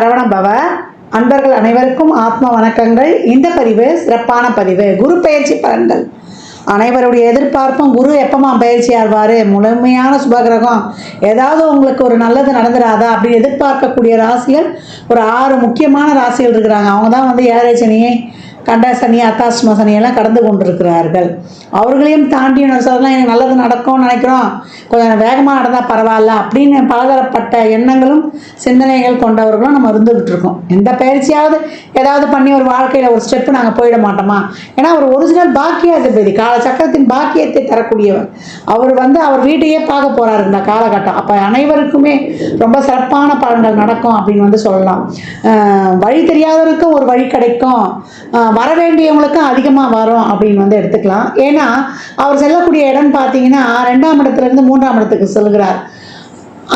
சரவண பவ. அன்பர்கள் அனைவருக்கும் ஆத்ம வணக்கங்கள். இந்த பதிவு சிறப்பான பதிவு. குரு பெயர்ச்சி பலன்கள். அனைவருடைய எதிர்பார்ப்பும் குரு எப்பமா பயிற்சி ஆவார், முழுமையான சுபகிரகம், ஏதாவது உங்களுக்கு ஒரு நல்லது நடந்துடாதா அப்படின்னு எதிர்பார்க்கக்கூடிய ராசிகள் ஒரு 6 முக்கியமான ராசிகள் இருக்கிறாங்க. அவங்க தான் வந்து ஏழரை சனியை, கண்ட சனி, அத்தாஷ்டம சனியெல்லாம் கடந்து கொண்டிருக்கிறார்கள். அவர்களையும் தாண்டி சொல்லலாம், எனக்கு நல்லது நடக்கும்னு நினைக்கிறோம், கொஞ்சம் வேகமாக நடந்தால் பரவாயில்ல அப்படின்னு பலதரப்பட்ட எண்ணங்களும் சிந்தனைகள் கொண்டவர்களும் நம்ம இருந்துகிட்டு இருக்கோம். எந்த பயிற்சியாவது ஏதாவது பண்ணி ஒரு வாழ்க்கையில் ஒரு ஸ்டெப்பு நாங்கள் போயிட மாட்டோமா? ஏன்னா அவர் ஒரிஜினல் பாக்கியாதிபதி, காலச்சக்கரத்தின் பாக்கியத்தை தரக்கூடியவர். அவர் வந்து அவர் வீட்டையே பார்க்க போகிறாரு இந்த காலகட்டம். அப்போ அனைவருக்குமே ரொம்ப சிறப்பான பலன்கள் நடக்கும் அப்படின்னு வந்து சொல்லலாம். வழி தெரியாதவருக்கும் ஒரு வழி கிடைக்கும், வர வேண்டியவங்களுக்கும் அதிகமாக வரும் அப்படின்னு வந்து எடுத்துக்கலாம். ஏன்னா அவர் செல்லக்கூடிய இடம் பார்த்தீங்கன்னா 2ஆம் இடத்துலேருந்து 3ஆம் இடத்துக்கு செல்கிறார்.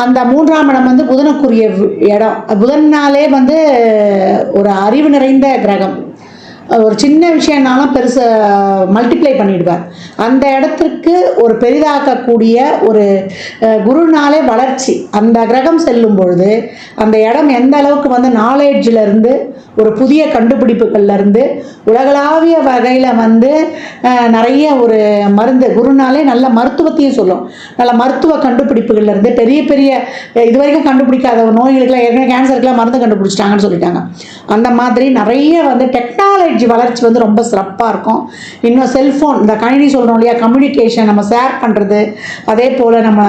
அந்த 3ஆம் இடம் வந்து புதனுக்குரிய இடம். புதன்னாலே வந்து ஒரு அறிவு நிறைந்த கிரகம். ஒரு சின்ன விஷயம்னாலும் பெருசு மல்டிப்ளை பண்ணிடுவார். அந்த இடத்திற்கு ஒரு பெரிதாக்கக்கூடிய ஒரு குருனாலே வளர்ச்சி. அந்த கிரகம் செல்லும் பொழுது அந்த இடம் எந்த அளவுக்கு வந்து நாலேஜிலேருந்து ஒரு புதிய கண்டுபிடிப்புகள்லேருந்து உலகளாவிய வகையில் வந்து நிறைய ஒரு மருந்து, குருனாலே நல்ல மருத்துவத்தையும் சொல்லும். நல்ல மருத்துவ கண்டுபிடிப்புகள்லேருந்து பெரிய பெரிய இதுவரைக்கும் கண்டுபிடிக்காத நோய்களுக்கெல்லாம், ஏற்கனவே கேன்சருக்கெல்லாம் மருந்து கண்டுபிடிச்சிட்டாங்கன்னு சொல்லிட்டாங்க. அந்த மாதிரி நிறைய வந்து டெக்னாலஜி வளர்ச்சி வந்து ரொம்ப சிறப்பாக இருக்கும். இன்னும் செல்ஃபோன், இந்த கணினி சொல்கிறோம் இல்லையா, கம்யூனிகேஷன், நம்ம ஷேர் பண்ணுறது, அதே போல் நம்ம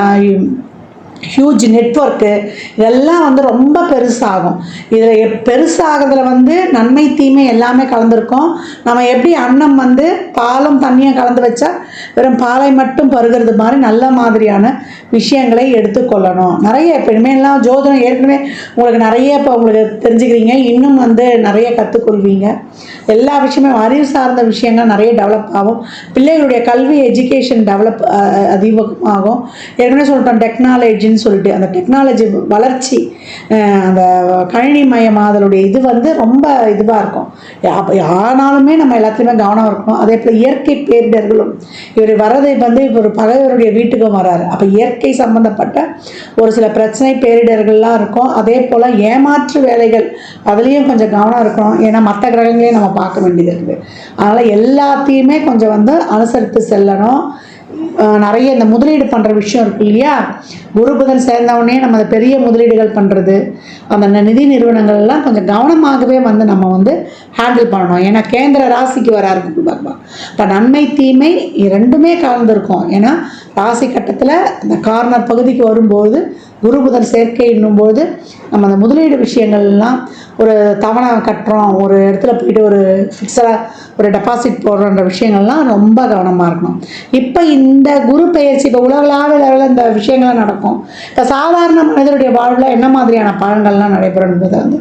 ஹியூஜ் நெட்வொர்க்கு, இதெல்லாம் வந்து ரொம்ப பெருசாகும். இதில் பெருசாகிறதுல வந்து நன்மை தீமை எல்லாமே கலந்துருக்கும். நம்ம எப்படி அன்னம் வந்து பாலும் தண்ணியும் கலந்து வச்சா வெறும் பாலை மட்டும் பருகிறது மாதிரி நல்ல மாதிரியான விஷயங்களை எடுத்துக்கொள்ளணும். நிறைய இப்போ இனிமேலாம் ஜோதிடம் ஏற்கனவே உங்களுக்கு நிறைய இப்போ உங்களுக்கு தெரிஞ்சுக்கிறீங்க, இன்னும் வந்து நிறைய கற்றுக்கொள்வீங்க. எல்லா விஷயமே அறிவு சார்ந்த விஷயங்கள் நிறைய டெவலப் ஆகும். பிள்ளைகளுடைய கல்வி எஜுகேஷன் டெவலப் அதிகமாகும். ஏற்கனவே சொல்லிட்டோம் டெக்னாலஜின்னு சொல்லிட்டு, அந்த டெக்னாலஜி வளர்ச்சி, அந்த கணினி மயமாதலுடைய இது வந்து ரொம்ப இதுவாக இருக்கும். ஆனாலுமே நம்ம எல்லாத்துலேயுமே கவனம் இருக்கணும். அதே போல் இயற்கை பேரிடர்களும், இவர் வர்றதை வந்து இவர் பகைவருடைய வீட்டுக்கும் வராரு. அப்போ இயற்கை சம்பந்தப்பட்ட ஒரு சில பிரச்சனை பேரிடர்கள்லாம் இருக்கும். அதே போல் ஏமாற்று வேலைகள், அதுலேயும் கொஞ்சம் கவனம் இருக்கணும். ஏன்னா மற்ற கிரகங்களையும் நம்ம பார்க்க வேண்டியது இருக்குது. அதனால் எல்லாத்தையுமே கொஞ்சம் வந்து அனுசரித்து செல்லணும். நிறைய இந்த முதலீடு பண்ணுற விஷயம் இருக்கு இல்லையா, குரு புதன் சேர்ந்தவுடனே நம்ம அந்த பெரிய முதலீடுகள் பண்ணுறது, அந்த நிதி நிறுவனங்கள்லாம் கொஞ்சம் கவனமாகவே வந்து நம்ம வந்து ஹேண்டில் பண்ணணும். ஏன்னா கேந்திர ராசிக்கு வராரு குரு பகவான். இப்போ நன்மை தீமை ரெண்டுமே கலந்துருக்கும். ஏன்னா ராசி கட்டத்தில் அந்த கார்னர் பகுதிக்கு வரும்போது குரு புதன் சேர்க்கை என்னும்போது நம்ம அந்த முதலீடு விஷயங்கள்லாம், ஒரு தவணை கட்டுறோம், ஒரு இடத்துல போயிட்டு ஒரு ஃபிக்ஸடாக ஒரு டெபாசிட் போடுறன்ற விஷயங்கள்லாம் ரொம்ப கவனமாக இருக்கணும். இப்போ இந்த குரு பெயர்ச்சி இப்போ உலகளாவிய லெவலில் இந்த விஷயங்கள்லாம் நடக்கும். இப்போ சாதாரண மனிதனுடைய வாழ்வில் என்ன மாதிரியான பலன்கள்லாம் நடைபெறும் என்பதை வந்து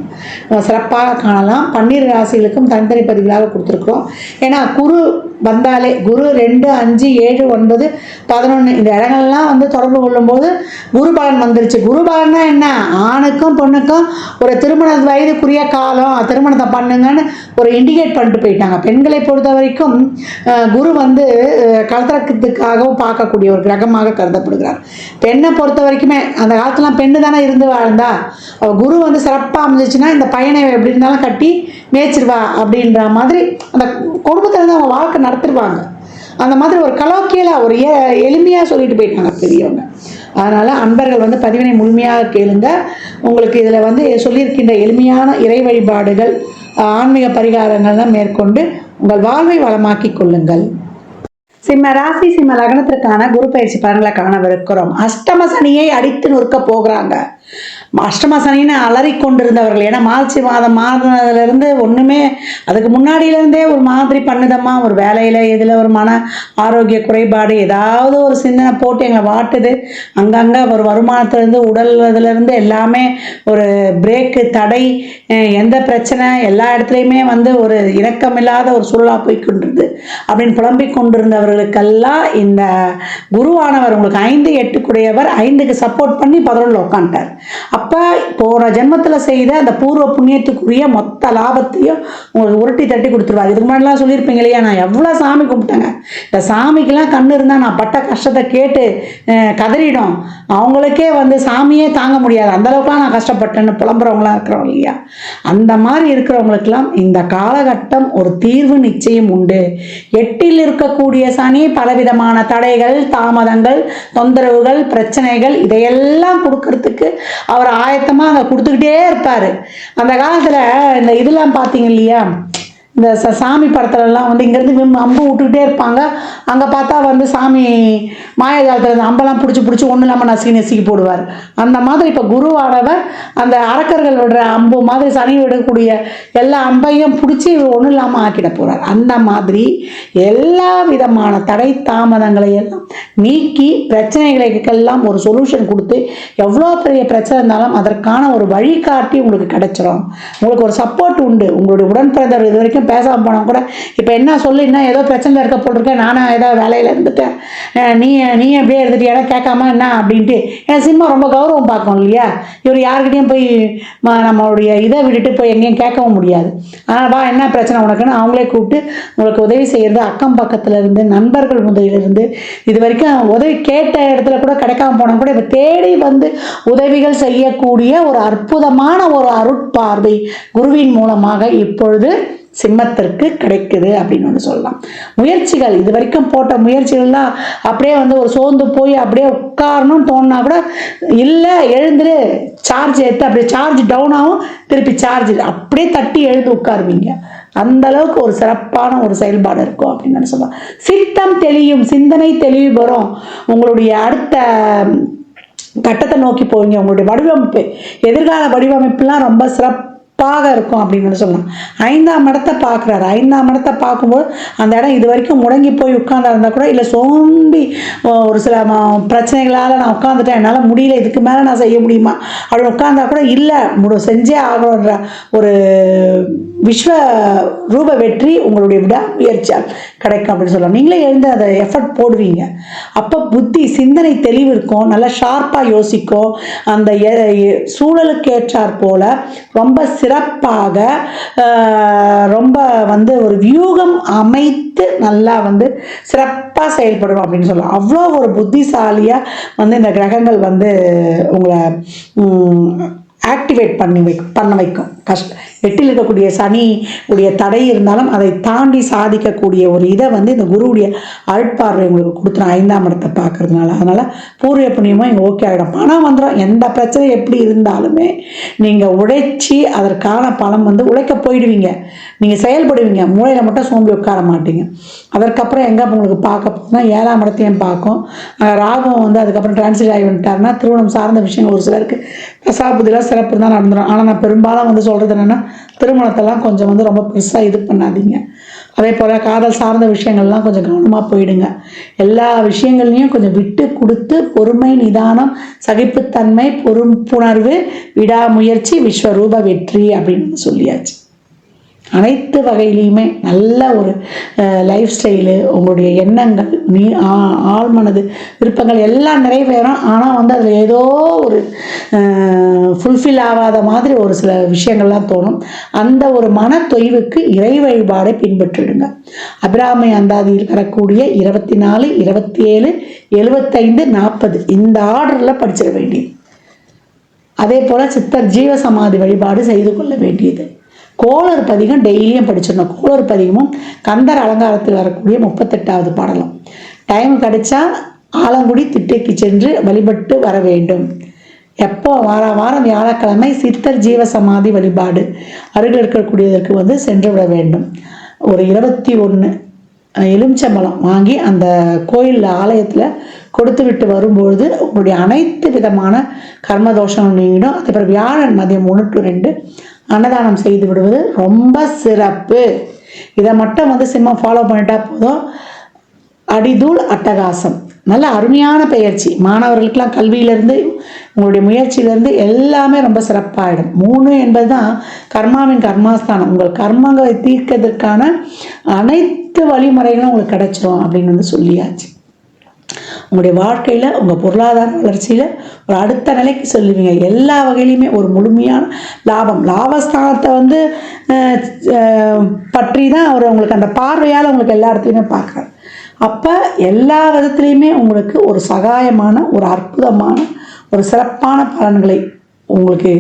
சிறப்பாக காணலாம். 12 ராசிகளுக்கும் தனித்தனி பதிவுகளாக கொடுத்துருக்குறோம். ஏன்னா குரு வந்தாலே குரு 2, 5, 7, 9, 11 இந்த இடங்கள்லாம் வந்து தொடர்பு கொள்ளும்போது குரு பலன் வந்துருச்சு. குரு பலன்னா என்ன, ஆணுக்கும் பொண்ணுக்கும் ஒரு திருமண வயதுக்குரிய காலம், திருமணத்தை பண்ணுங்கன்னு ஒரு இண்டிகேட் பண்ணிட்டு போயிட்டாங்க. பெண்களை பொறுத்த வரைக்கும் குரு வந்து கலத்திரத்துக்காகவும் பார்க்கக்கூடிய ஒரு கிரகமாக கருதப்படுகிறார். பெண்ணை பொறுத்த வரைக்குமே அந்த காலத்துலாம் பெண்ணு தானே இருந்து வாழ்ந்தா, குரு வந்து சிறப்பாக அமைஞ்சிச்சுன்னா இந்த பையனை எப்படி இருந்தாலும் கட்டி மேய்ச்சிருவா அப்படின்ற மாதிரி அந்த குடும்பத்தில் இருந்து அவங்க வாழ்க்கை நடத்திடுவாங்க. அந்த மாதிரி ஒரு கலோக்கியலாக ஒரு எளிமையாக சொல்லிட்டு போயிட்டாங்க பெரியவங்க. அதனால் அன்பர்கள் வந்து பதிவினை முழுமையாக கேளுங்க. உங்களுக்கு இதில் வந்து சொல்லியிருக்கின்ற எளிமையான இறை வழிபாடுகள், ஆன்மீக பரிகாரங்கள்லாம் மேற்கொண்டு உங்கள் வாழ்வை வளமாக்கி கொள்ளுங்கள். சிம்ம ராசி சிம்ம லக்னத்திற்கான குரு பயிற்சி பலன்களை காணவிருக்கிறோம். அஷ்டம சனியை அடித்து நொறுக்க போகிறாங்க. அஷ்டம சனின்னு அலறி கொண்டிருந்தவர்கள், ஏன்னா மார்ச் மாதம் மாறினதுலேருந்து ஒன்றுமே அதுக்கு முன்னாடியிலேருந்தே ஒரு மாதிரி பண்ணுதம்மா, ஒரு வேலையில் இதில் ஒரு மன ஆரோக்கிய குறைபாடு, ஏதாவது ஒரு சிந்தனை போட்டு எங்களை வாட்டுது. அங்கங்கே ஒரு வருமானத்துலேருந்து உடல் இதுலேருந்து எல்லாமே ஒரு பிரேக்கு, தடை, எந்த பிரச்சனை, எல்லா இடத்துலையுமே வந்து ஒரு இணக்கமில்லாத ஒரு சூழலாக போய்கொண்டிருது அப்படின்னு புலம்பிக் கொண்டிருந்தவர்களுக்கெல்லாம் இந்த குருவானவர் உங்களுக்கு 5, 8 கூடையவர் 5க்கு சப்போர்ட் பண்ணி 11 உட்காந்துட்டார். அப்போ அப்போ போன ஜென்மத்தில் செய்த அந்த பூர்வ புண்ணியத்துக்குரிய மொத்த லாபத்தையும் உங்களுக்கு உருட்டி தட்டி கொடுத்துருவாரு. இதுக்கு முன்னாடிலாம் சொல்லியிருப்பீங்க இல்லையா, நான் எவ்வளோ சாமி கும்பிட்டேங்க, இந்த சாமிக்கெல்லாம் கண்ணு இருந்தால் நான் பட்ட கஷ்டத்தை கேட்டு கதறிடும், அவங்களுக்கே வந்து சாமியே தாங்க முடியாது, அந்தளவுக்குலாம் நான் கஷ்டப்பட்டேன்னு புலம்புறவங்களாம் இருக்கிறோம் இல்லையா. அந்த மாதிரி இருக்கிறவங்களுக்கெல்லாம் இந்த காலகட்டம் ஒரு தீர்வு நிச்சயம் உண்டு. 8ல் இருக்கக்கூடிய சனி பலவிதமான தடைகள், தாமதங்கள், தொந்தரவுகள், பிரச்சனைகள் இதையெல்லாம் கொடுக்கறதுக்கு அவர் ஆயத்தமாக அங்கே கொடுத்துக்கிட்டே இருப்பார். அந்த காலத்தில் இந்த இதெல்லாம் பார்த்தீங்க இல்லையா, இந்த சாமி படத்துலலாம் வந்து இங்கேருந்து அம்பு விட்டுக்கிட்டே இருப்பாங்க, அங்கே பார்த்தா வந்து சாமி மாயஜாலத்தில் இந்த அம்பெல்லாம் பிடிச்சி ஒன்றும் இல்லாமல் நசுக்கி போடுவார். அந்த மாதிரி இப்போ குருவானவர் அந்த அரக்கர்கள் விடுற அம்பு மாதிரி சனி விடக்கூடிய எல்லா அம்பையும் பிடிச்சி ஒன்றும் இல்லாமல் ஆக்கிட போகிறார். அந்த மாதிரி எல்லா விதமான தடை தாமதங்களை எல்லாம் நீக்கி பிரச்சனைகளுக்கெல்லாம் ஒரு சொல்யூஷன் கொடுத்து, எவ்வளோ பெரிய பிரச்சனை இருந்தாலும் அதற்கான ஒரு வழிகாட்டி உங்களுக்கு கிடைச்சிரும். உங்களுக்கு ஒரு சப்போர்ட் உண்டு. உங்களுடைய உடன் பிறந்தவர் இது வரைக்கும் பேசாமல் போனால் கூட இப்போ என்ன சொல்லு, என்ன ஏதோ பிரச்சனை இருக்க போட்டிருக்கேன், நானும் ஏதோ வேலையில் இருந்துட்டேன், நீ அப்படியே இருந்துட்டியா கேட்காம என்ன அப்படின்ட்டு, என் சினிமா ரொம்ப கௌரவம் பார்க்கணும் இல்லையா. இவர் யாருக்கிட்டையும் போய் நம்மளுடைய இதை விட்டுட்டு போய் எங்கேயும் கேட்கவும் முடியாது. ஆனால் வா என்ன பிரச்சனை உனக்குன்னு அவங்களே கூப்பிட்டு உங்களுக்கு உதவி செய்கிறது, அக்கம் பக்கத்தில் இருந்து நண்பர்கள் உதவியிலிருந்து இது வரைக்கும் உதவி கேட்ட இடத்துல கூட கிடைக்காம போனால் கூட இப்போ தேடி வந்து உதவிகள் செய்யக்கூடிய ஒரு அற்புதமான ஒரு அருட்பார்வை குருவின் மூலமாக இப்பொழுது சிம்மத்திற்கு கிடைக்குது அப்படின்னு வந்து சொல்லலாம். முயற்சிகள் இது வரைக்கும் போட்ட முயற்சிகள்லாம் அப்படியே வந்து ஒரு சோர்ந்து போய் அப்படியே உட்காரணும்னு தோணுனா கூட இல்லை, எழுந்துரு, சார்ஜ் எடுத்து அப்படியே சார்ஜ் டவுன் ஆகும், திருப்பி சார்ஜ் அப்படியே தட்டி எழுந்து உட்காருவீங்க. அந்த அளவுக்கு ஒரு சிறப்பான ஒரு செயல்பாடு இருக்கும் அப்படின்னு சொல்லலாம். சித்தம் தெளியும், சிந்தனை தெளிவு வரும், உங்களுடைய அடுத்த கட்டத்தை நோக்கி போவீங்க. உங்களுடைய வடிவமைப்பு, எதிர்கால வடிவமைப்புலாம் ரொம்ப சிறப்பாக இருக்கும் அப்படின்னு சொல்லலாம். 5ஆம் இடத்தை பார்க்குறாரு. 5ஆம் இடத்தை பார்க்கும்போது அந்த இடம் இது வரைக்கும் முடங்கி போய் உட்கார்ந்தா இருந்தால் கூட, இல்லை சோம்பி ஒரு சில பிரச்சனைகளால் நான் உட்காந்துட்டேன், என்னால் முடியல, இதுக்கு மேலே நான் செய்ய முடியுமா அப்படின்னு உட்கார்ந்தா கூட, இல்லை செஞ்சே ஆகணுன்ற ஒரு விஸ்வ ரூப வெற்றி உங்களுடைய விடாமுயற்சியால் கிடைக்கும் அப்படின்னு சொல்லலாம். நீங்களே எழுந்து அதை எஃபர்ட் போடுவீங்க. அப்போ புத்தி சிந்தனை தெளிவு இருக்கும், நல்லா ஷார்ப்பாக யோசிக்கும். அந்த சூழலுக்கு ஏற்றாற் போல ரொம்ப சிறப்பாக ரொம்ப வந்து ஒரு வியூகம் அமைத்து நல்லா வந்து சிறப்பாக செயல்படும் அப்படின்னு சொல்லலாம். அவ்வளோ ஒரு புத்திசாலியாக வந்து இந்த கிரகங்கள் வந்து உங்களை ஆக்டிவேட் பண்ண வைக்கும். 8ல் இருக்கக்கூடிய சனி உடைய தடை இருந்தாலும் அதை தாண்டி சாதிக்கக்கூடிய ஒரு இதை வந்து இந்த குருவுடைய அருட்பார்வை உங்களுக்கு கொடுத்துரும் 5ஆம் இடத்தை பார்க்கறதுனால. அதனால் பூர்வ புண்ணியமாக இங்கே ஓகே ஆகிடும். பணம் வந்துடும். எந்த பிரச்சனை எப்படி இருந்தாலுமே நீங்கள் உழைச்சி அதற்கான பணம் வந்து உழைக்க போயிடுவீங்க, நீங்கள் செயல்படுவீங்க, மூளையில் மட்டும் சோம்பி உட்கார மாட்டீங்க. அதற்கப்புறம் எங்கே உங்களுக்கு பார்க்க போனால் 7ஆம் இடத்தையும் பார்க்கும். ராகம் வந்து அதுக்கப்புறம் டிரான்ஸ்லேட் ஆகி வந்துட்டாருன்னா திருமணம் சார்ந்த விஷயங்கள் ஒரு சிலருக்கு தசாபுதிலாம் சிறப்பு தான் நடந்துடும். ஆனால் நான் பெரும்பாலும் வந்து சொல்கிறது என்னென்னா, திருமணத்தெல்லாம் கொஞ்சம் வந்து ரொம்ப பெருசாக இது பண்ணாதீங்க. அதே போல் காதல் சார்ந்த விஷயங்கள்லாம் கொஞ்சம் கவனமாக போயிடுங்க. எல்லா விஷயங்கள்லையும் கொஞ்சம் விட்டு கொடுத்து பொறுமை, நிதானம், சகிப்புத்தன்மை, பொறுப்புணர்வு, விடாமுயற்சி, விஸ்வரூப வெற்றி அப்படின்னு சொல்லியாச்சு. அனைத்து வகையிலையுமே நல்ல ஒரு லைஃப் ஸ்டைலு, உங்களுடைய எண்ணங்கள், ஆழ்மனது விருப்பங்கள் எல்லாம் நிறைவேறும். ஆனால் வந்து அதில் ஏதோ ஒரு ஃபுல்ஃபில் ஆகாத மாதிரி ஒரு சில விஷயங்கள்லாம் தோணும். அந்த ஒரு மன தொய்வுக்கு இறை வழிபாடை பின்பற்றிடுங்க. அபிராமி அந்தாதியில் வரக்கூடிய 24, 27, 75, 40 இந்த ஆர்டரில் படிச்சிட வேண்டியது. அதே போல் சித்தர் ஜீவசமாதி வழிபாடு செய்து கொள்ள வேண்டியது. கோளறு பதிகம் டெய்லியும் படிச்சிடணும். கோளறு பதிகமும் கந்தர் அலங்காரத்தில் வரக்கூடிய 38வது பாடலும். டைம் கிடைச்சா ஆலங்குடி திட்டைக்கு சென்று வழிபட்டு வர வேண்டும். எப்போ வாரம் வியாழக்கிழமை சித்தர் ஜீவசமாதி வழிபாடு அருகில் இருக்கக்கூடியதற்கு வந்து சென்று விட வேண்டும். ஒரு 21 எலுமிச்சம்பழம் வாங்கி அந்த கோயில் ஆலயத்தில் கொடுத்து விட்டு வரும்பொழுது உங்களுடைய அனைத்து விதமான கர்மதோஷங்கள் நீங்கிடும். அதுக்கப்புறம் வியாழன் மதியம் 1 to 2 அன்னதானம் செய்து விடுவது ரொம்ப சிறப்பு. இதை மட்டும் வந்து சிம்மம் ஃபாலோ பண்ணிட்டா போதும். அடிதூள் அட்டகாசம். நல்ல அருமையான பயிற்சி. மாணவர்களுக்கெல்லாம் கல்வியிலேருந்து உங்களுடைய முயற்சியிலேருந்து எல்லாமே ரொம்ப சிறப்பாகிடும். 3 என்பது தான் கர்மாவின் கர்மாஸ்தானம். உங்கள் கர்மங்களை தீர்க்கிறதுக்கான அனைத்து வழிமுறைகளும் உங்களுக்கு கிடைச்சிரும் அப்படின்னு வந்து சொல்லியாச்சு. உங்களுடைய வாழ்க்கையில் உங்கள் பொருளாதார வளர்ச்சியில் ஒரு அடுத்த நிலைக்கு செல்லுவீங்க. எல்லா வகையிலையுமே ஒரு முழுமையான லாபஸ்தானத்தை வந்து பற்றி தான் அவர் உங்களுக்கு அந்த பார்வையால் உங்களுக்கு எல்லா இடத்துலையுமே பார்க்குறாரு. அப்போ எல்லா விதத்துலேயுமே உங்களுக்கு ஒரு சகாயமான ஒரு அற்புதமான ஒரு சிறப்பான பலன்களை உங்களுக்கு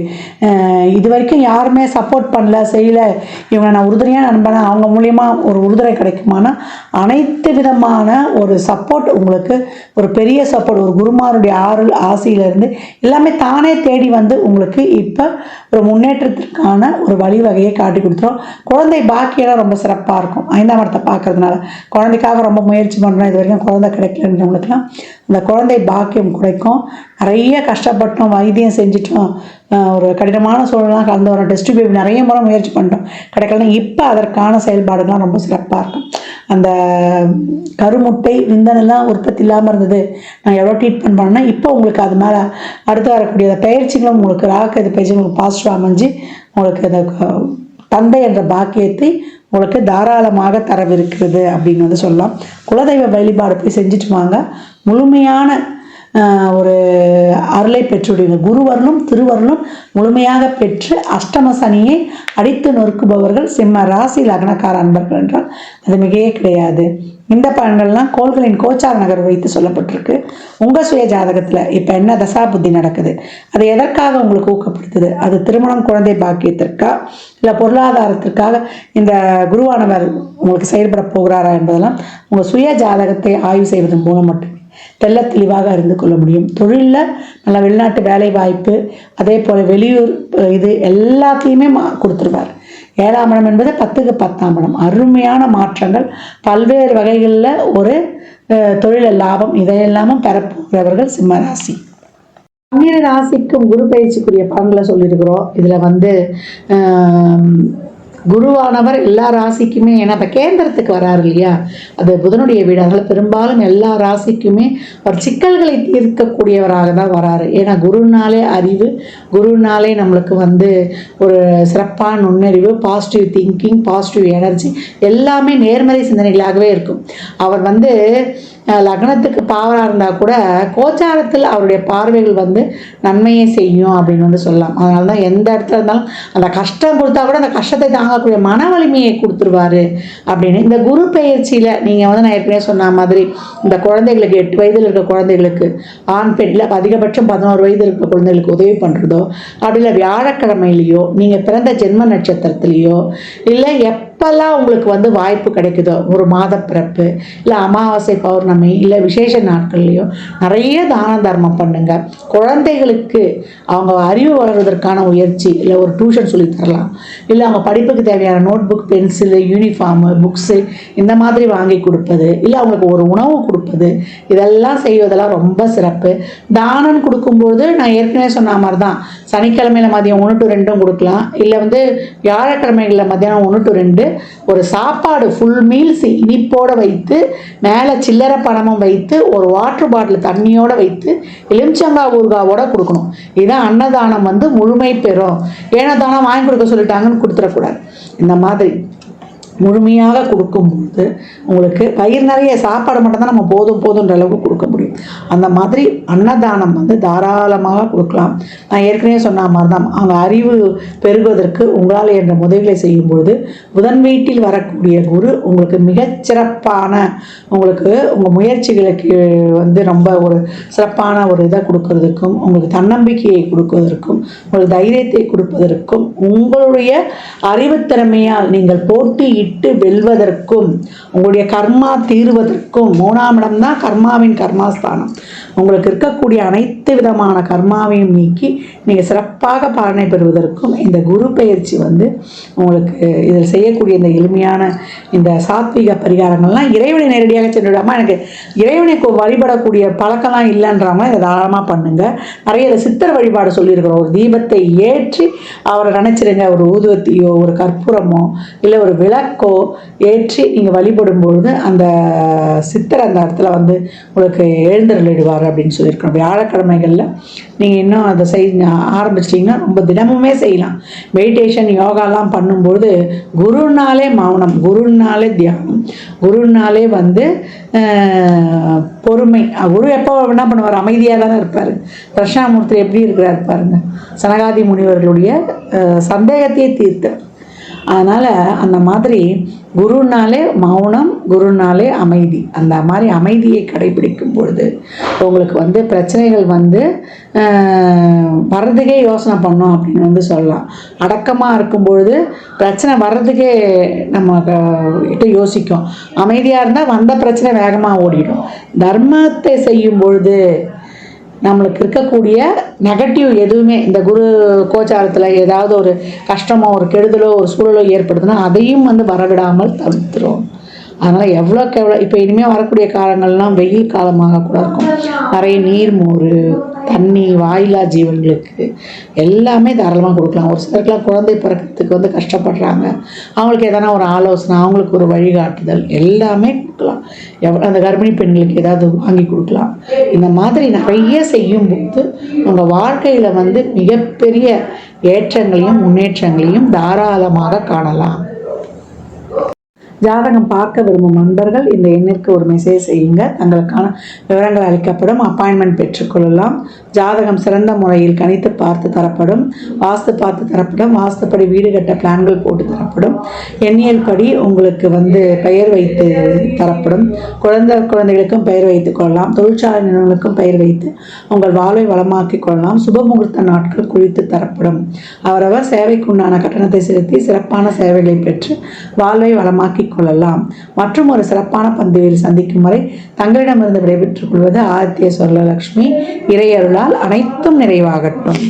இது வரைக்கும் யாருமே சப்போர்ட் பண்ணல செய்யலை, இவங்க நான் உறுதுணையாக நண்பேன், அவங்க மூலியமா ஒரு உறுதுணை கிடைக்குமானா அனைத்து விதமான ஒரு சப்போர்ட் உங்களுக்கு, ஒரு பெரிய சப்போர்ட், ஒரு குருமாருடைய ஆசையிலேருந்து எல்லாமே தானே தேடி வந்து உங்களுக்கு இப்போ ஒரு முன்னேற்றத்திற்கான ஒரு வழிவகையை காட்டி கொடுத்துரும். குழந்தை பாக்கியெல்லாம் ரொம்ப சிறப்பாக இருக்கும். 5ஆம் இடத்தை பார்க்கறதுனால குழந்தைக்காக ரொம்ப முயற்சி பண்ணுறோம், இது வரைக்கும் குழந்தை கிடைக்கலன்றவங்களுக்குலாம் அந்த குழந்தை பாக்கியம் கிடைக்கும். நிறைய கஷ்டப்பட்டோம், வைத்தியம் செஞ்சிட்டோம், ஒரு கடினமான சூழலாம் கலந்து வரோம், டெஸ்ட் பேபி நிறைய முறை முயற்சி பண்ணிட்டோம், கிடைக்கலன்னா இப்போ அதற்கான செயல்பாடுகள்லாம் ரொம்ப சிறப்பாக இருக்கும். அந்த கருமுட்டை விந்தனெல்லாம் உற்பத்தி இல்லாமல் இருந்தது, நான் எவ்வளோ ட்ரீட்மெண்ட் பண்ணேன்னா இப்போ உங்களுக்கு அது மேலே அடுத்து வரக்கூடிய பயிற்சிகளும் உங்களுக்கு ராகு பயிற்சி உங்களுக்கு பாசிட்டிவ் அமைஞ்சு உங்களுக்கு அந்த தந்தை என்ற பாக்கியத்தை உங்களுக்கு தாராளமாக தரவிருக்கிறது அப்படின்னு வந்து சொல்லலாம். குலதெய்வ வழிபாடு போய் செஞ்சுட்டு வாங்க. முழுமையான ஒரு அருளை பெற்றுவிடுங்க. குருவருளும் திருவருளும் முழுமையாக பெற்று அஷ்டம சனியை அடித்து நொறுக்குபவர்கள் சிம்ம ராசி லக்னக்கார அன்பர்கள் என்றால் அது மிகையே கிடையாது. இந்த பலன்கள்லாம் கோள்களின் கோச்சார நகர் வைத்து சொல்லப்பட்டிருக்கு. உங்கள் சுய ஜாதகத்தில் இப்போ என்ன தசா புத்தி நடக்குது, அது எதற்காக உங்களுக்கு ஊக்கப்படுத்துது, அது திருமணம் குழந்தை பாக்கியத்திற்கா இல்லை பொருளாதாரத்திற்காக இந்த குருவானவர் உங்களுக்கு செயல்பட போகிறாரா என்பதெல்லாம் உங்கள் சுய ஜாதகத்தை ஆய்வு செய்வதன் மூலம் மட்டுமே தெள்ள தெளிவாக அறிந்து கொள்ள முடியும். தொழிலில் நல்ல வெளிநாட்டு வேலை வாய்ப்பு, அதே போல் வெளியூர் இது எல்லாத்தையுமே கொடுத்துருவார். 7ஆம் இடம் என்பது 10க்கு 10ஆம் இடம். அருமையான மாற்றங்கள், பல்வேறு வகைகளில் ஒரு தொழில் லாபம், இதையெல்லாமும் பெறப்போகிறவர்கள் சிம்மராசி. 12 ராசிக்கும் குரு பயிற்சிக்குரிய பலன்களை சொல்லியிருக்கிறோம். இதில் வந்து குருவானவர் எல்லா ராசிக்குமே, ஏன்னா இப்போ கேந்திரத்துக்கு வராரு இல்லையா, அது புதனுடைய வீடு, அதனால் பெரும்பாலும் எல்லா ராசிக்குமே ஒரு சிக்கல்களை தீர்க்கக்கூடியவராக தான் வராரு. ஏன்னா குருனாலே அறிவு, குருனாலே நம்மளுக்கு வந்து ஒரு சிறப்பான நுண்ணறிவு, பாசிட்டிவ் திங்கிங், பாசிட்டிவ் எனர்ஜி, எல்லாமே நேர்மறை சிந்தனைகளாகவே இருக்கும். அவர் வந்து லக்னத்துக்கு பாவராக இருந்தால் கூட கோச்சாரத்தில் அவருடைய பார்வைகள் வந்து நன்மையை செய்யும் அப்படின்னு வந்து சொல்லலாம். அதனால தான் எந்த இடத்துல இருந்தாலும் அந்த கஷ்டம் கொடுத்தா கூட அந்த கஷ்டத்தை தாங்கக்கூடிய மன வலிமையை கொடுத்துருவாரு அப்படின்னு. இந்த குரு பயிற்சியில் நீங்கள் வந்து நான் ஏற்கனவே சொன்ன மாதிரி இந்த குழந்தைகளுக்கு 8 வயதில் இருக்க குழந்தைகளுக்கு ஆண் பெண் இல்லை அதிகபட்சம் 11 வயது இருக்கிற குழந்தைகளுக்கு உதவி பண்ணுறதோ, அப்படி இல்லை வியாழக்கிழமையிலையோ நீங்கள் பிறந்த ஜென்ம நட்சத்திரத்திலேயோ இல்லை எப்பெல்லாம் உங்களுக்கு வந்து வாய்ப்பு கிடைக்குதோ, ஒரு மாத பிறப்பு இல்லை அமாவாசை பௌர்ணமி இல்லை விசேஷ நாட்கள்லையோ நிறைய தான தர்மம் பண்ணுங்க. குழந்தைகளுக்கு அவங்க அறிவு வளர்வதற்கான முயற்சி, இல்லை ஒரு டியூஷன் சொல்லி தரலாம், இல்லை அவங்க படிப்புக்கு தேவையான notebook, pencil, uniform, books இந்த மாதிரி வாங்கி கொடுப்பது, இல்லை அவங்களுக்கு ஒரு உணவு கொடுப்பது, இதெல்லாம் செய்வதெல்லாம் ரொம்ப சிறப்பு. தானம் கொடுக்கும்போது நான் ஏற்கனவே சொன்ன மாதிரி தான் சனிக்கிழமையில் மதியம் 1 to 2 கொடுக்கலாம், இல்லை வந்து வியாழக்கிழமைகளில் மதியானம் 1 to 2 ஒரு சாப்பாடு ஃபுல் மீல்ஸ் இனிப்போடு வைத்து மேலே சில்லறை பணமும் வைத்து ஒரு வாட்டர் பாட்டில் தண்ணியோடு வைத்து எலுமிச்சங்காய் ஊறுகாவோட கொடுக்கணும். இதுதான் அன்னதானம் வந்து முழுமை பெறும். ஏன்னா தானம் வாங்கி கொடுக்க சொல்லிட்டாங்கன்னு கொடுத்துடக்கூடாது. இந்த மாதிரி முழுமையாக கொடுக்கும்போது உங்களுக்கு பயிர் நிறைய சாப்பாடு மட்டும்தான் நம்ம போதுன்ற அளவுக்கு கொடுக்க முடியும். அந்த மாதிரி அன்னதானம் வந்து தாராளமாக கொடுக்கலாம். நான் ஏற்கனவே சொன்ன மாதிரி தான் அவங்க அறிவு பெருகுவதற்கு உங்களால் என்ற உதவிகளை செய்யும்பொழுது புதன் வீட்டில் வரக்கூடிய குரு உங்களுக்கு மிகச்சிறப்பான உங்களுக்கு உங்கள் முயற்சிகளுக்கு வந்து ரொம்ப ஒரு சிறப்பான ஒரு இதை கொடுக்கறதுக்கும், உங்களுக்கு தன்னம்பிக்கையை கொடுப்பதற்கும், உங்களுக்கு தைரியத்தை கொடுப்பதற்கும், உங்களுடைய அறிவுத்திறமையால் நீங்கள் போட்டியிட்டு வெல்வதற்கும், உங்களுடைய கர்மா தீர்வதற்கும். 3ஆம் இடம் தான் கர்மாவின் கர்மாஸ்தானம். உங்களுக்கு இருக்கக்கூடிய அனைத்து விதமான கர்மாவையும் நீக்கி நீங்கள் சிறப்பாக பலனை பெறுவதற்கும் இந்த குரு பயிற்சி வந்து உங்களுக்கு இதில் செய்யக்கூடிய இந்த எளிமையான இந்த சாத்வீக பரிகாரங்கள்லாம் இறைவனை நேரடியாக சென்றுவிடாமல் எனக்கு இறைவனை வழிபடக்கூடிய பழக்கம்லாம் இல்லைன்றவங்க இதை தாராளமாக பண்ணுங்கள். நிறைய சித்தர் வழிபாடு சொல்லியிருக்கிறோம். ஒரு தீபத்தை ஏற்றி அவரை நினச்சிருங்க, ஒரு ஊதுவத்தியோ ஒரு கற்பூரமோ இல்லை ஒரு விளக்கோ ஏற்றி நீங்கள் வழிபடும் பொழுது அந்த சித்தர் அந்த இடத்துல வந்து உங்களுக்கு எழுந்தருளிடுவார். தருவார் அப்படின்னு சொல்லியிருக்கோம். வியாழக்கிழமைகளில் நீங்கள் இன்னும் அதை ஆரம்பிச்சிட்டிங்கன்னா ரொம்ப தினமுமே செய்யலாம். மெடிடேஷன் யோகாலாம் பண்ணும்போது குருனாலே மௌனம், குருனாலே தியானம், குருனாலே பொறுமை. குரு எப்போ என்ன பண்ணுவார்? அமைதியாக தானே இருப்பார். தட்சிணாமூர்த்தி எப்படி இருக்கிறார் பாருங்க, சனகாதி முனிவர்களுடைய சந்தேகத்தையே தீர்த்தார். அதனால் அந்த மாதிரி குருனாலே மௌனம், குருனாலே அமைதி. அந்த மாதிரி அமைதியை கடைபிடிக்கும் பொழுது உங்களுக்கு பிரச்சனைகள் வர்றதுக்கே யோசனை பண்ணோம் அப்படின்னு சொல்லலாம். அடக்கமாக இருக்கும்பொழுது பிரச்சனை வர்றதுக்கே நம்ம கிட்ட யோசிக்கும். அமைதியாக இருந்தால் வந்த பிரச்சனை வேகமாக ஓடிடும். தர்மத்தை செய்யும் பொழுது நம்மளுக்கு இருக்கக்கூடிய நெகட்டிவ் எதுவுமே இந்த குரு கோச்சாரத்தில் ஏதாவது ஒரு கஷ்டமோ ஒரு கெடுதலோ ஒரு சூழலோ ஏற்படுதுன்னா அதையும் வரவிடாமல் தவிர்த்துரும். அதனால் எவ்வளோக்கு எவ்வளோ இப்போ இனிமேல் வரக்கூடிய காலங்கள்லாம் வெயில் காலமாக கூட இருக்கும். நிறைய நீர், மோர், தண்ணி, வாயிலா ஜீவன்களுக்கு எல்லாமே தாராளமாக கொடுக்கலாம். ஒரு சிலருக்குலாம் குழந்தை பிறக்கிறதுக்கு கஷ்டப்படுறாங்க, அவங்களுக்கு எதனா ஒரு ஆலோசனை, அவங்களுக்கு ஒரு வழிகாட்டுதல் எல்லாமே கொடுக்கலாம். அந்த கர்ப்பிணி பெண்களுக்கு ஏதாவது வாங்கி கொடுக்கலாம். இந்த மாதிரி நிறைய செய்யும்போது உங்கள் வாழ்க்கையில் மிகப்பெரிய ஏற்றங்களையும் முன்னேற்றங்களையும் தாராளமாக காணலாம். ஜாதகம் பார்க்க விரும்பும் நண்பர்கள் இந்த எண்ணிற்கு ஒரு மெசேஜ் செய்யுங்க. தங்களுக்கான விவரங்கள் அளிக்கப்படும். அப்பாயின்மெண்ட் பெற்றுக்கொள்ளலாம். ஜாதகம் சிறந்த முறையில் கணித்து பார்த்து தரப்படும். வாஸ்து பார்த்து தரப்படும். வாஸ்துப்படி வீடு கட்ட பிளான்கள் போட்டு தரப்படும். எண்ணியல் படி உங்களுக்கு பெயர் வைத்து தரப்படும். குழந்தைகளுக்கும் பெயர் வைத்துக் கொள்ளலாம். தொழிற்சாலை நிறுவனங்களுக்கும் பெயர் வைத்து உங்கள் வாழ்வை வளமாக்கிக் கொள்ளலாம். சுபமுகூர்த்த நாட்கள் குறித்து தரப்படும். அவரவர் சேவைக்குண்டான கட்டணத்தை செலுத்தி சிறப்பான சேவைகளை பெற்று வாழ்வை வளமாக்கி கொள்ளலாம். மற்றும் ஒரு சிறப்பான பந்தியில் சந்திக்கும் வரை தங்களிடமிருந்து விடைபெற்றுக் கொள்வது ஆதித்ய சொர்ணலக்ஷ்மி. இறையருளால் அனைத்தும் நிறைவாகட்டும்.